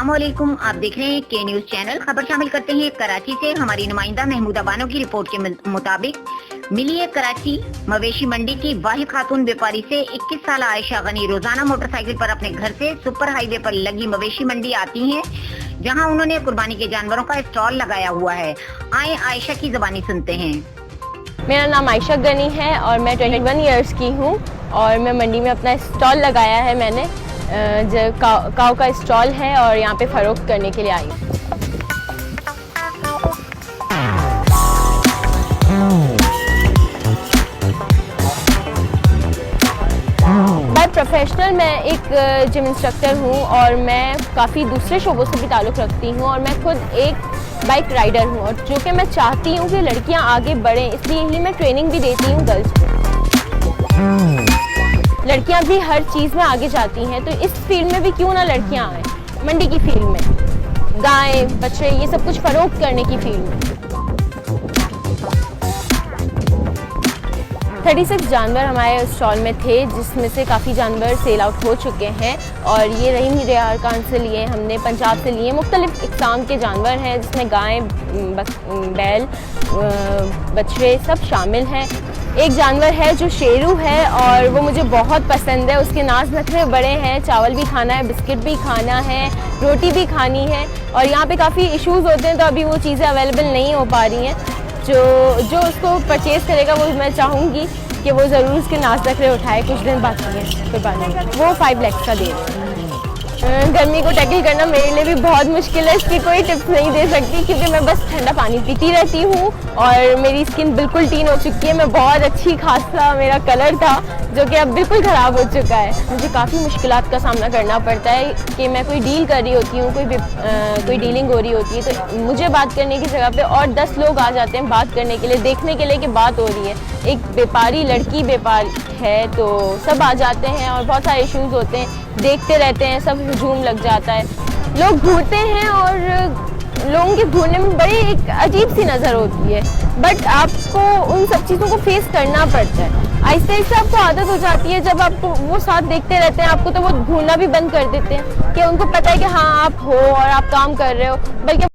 अस्सलामुअलैकुम, आप देख रहे हैं के न्यूज चैनल। खबर शामिल करते हैं कराची से। हमारी नुमाइंदा महमूदा बानो की रिपोर्ट के मुताबिक मिलिए कराची मोवेशी मंडी की वाहिद खातून बेवपारी से 21 साल आयशा गनी रोजाना मोटरसाइकिल पर अपने घर से सुपर हाईवे पर लगी मोवेशी मंडी आती हैं, जहां उन्होंने कुर्बानी के जानवरों का स्टॉल लगाया हुआ है। आए आयशा की जुबानी सुनते हैं। मेरा नाम आयशा गनी है और मैं 21 इयर्स की हूँ और मैं मंडी में अपना स्टॉल लगाया है। मैंने काव का स्टॉल है और यहाँ पे फ़रोख्त करने के लिए आई हूँ। बाय प्रोफेशनल मैं एक जिम इंस्ट्रक्टर हूँ और मैं काफ़ी दूसरे शोबों से भी ताल्लुक़ रखती हूँ और मैं खुद एक बाइक राइडर हूँ और जो कि मैं चाहती हूँ कि लड़कियाँ आगे बढ़ें, इसलिए ही मैं ट्रेनिंग भी देती हूँ गर्ल्स को। लड़कियाँ भी हर चीज़ में आगे जाती हैं, तो इस फील्ड में भी क्यों ना लड़कियाँ आएँ। मंडी की फील्ड में गाय बछड़े ये सब कुछ फ़रोख्त करने की फील्ड में 36 जानवर हमारे स्टॉल में थे, जिसमें से काफ़ी जानवर सेल आउट हो चुके हैं और ये रहीम रियार खान से लिए, हमने पंजाब से लिए। मुख्तलिफ इक़साम के जानवर हैं जिसमें गाय बैल बछड़े सब शामिल हैं। एक जानवर है जो शेरू है और वो मुझे बहुत पसंद है। उसके नाज नखरे बड़े हैं, चावल भी खाना है, बिस्किट भी खाना है, रोटी भी खानी है और यहाँ पे काफ़ी इश्यूज़ होते हैं, तो अभी वो चीज़ें अवेलेबल नहीं हो पा रही हैं। जो उसको परचेज़ करेगा वो मैं चाहूँगी कि वो ज़रूर उसके नाज नखरे उठाए। कुछ दिन बाकी है कुर्बानी, वो 5 लाख का दे रहे हैं। गर्मी को टैकल करना मेरे लिए भी बहुत मुश्किल है, इसकी कोई टिप्स नहीं दे सकती क्योंकि मैं बस ठंडा पानी पीती रहती हूँ और मेरी स्किन बिल्कुल टीन हो चुकी है। मैं बहुत अच्छी खासा मेरा कलर था जो कि अब बिल्कुल ख़राब हो चुका है। मुझे काफ़ी मुश्किलात का सामना करना पड़ता है कि मैं कोई डील कर रही होती हूँ, कोई डीलिंग हो रही होती है, तो मुझे बात करने की जगह पे और 10 लोग आ जाते हैं बात करने के लिए, देखने के लिए कि बात हो रही है। एक बेवपारी लड़की बेवपारी है तो सब आ जाते हैं और बहुत सारे इश्यूज़ होते हैं, देखते रहते हैं, सब हुजूम लग जाता है। लोग घूरते हैं और लोगों के घूरने में बड़ी एक अजीब सी नज़र होती है, बट आपको उन सब चीज़ों को फेस करना पड़ता है। आहिस्ते आहिस्ते आपको आदत हो जाती है, जब आपको वो साथ देखते रहते हैं आपको, तो वो घूरना भी बंद कर देते हैं कि उनको पता है कि हाँ आप हो और आप काम कर रहे हो, बल्कि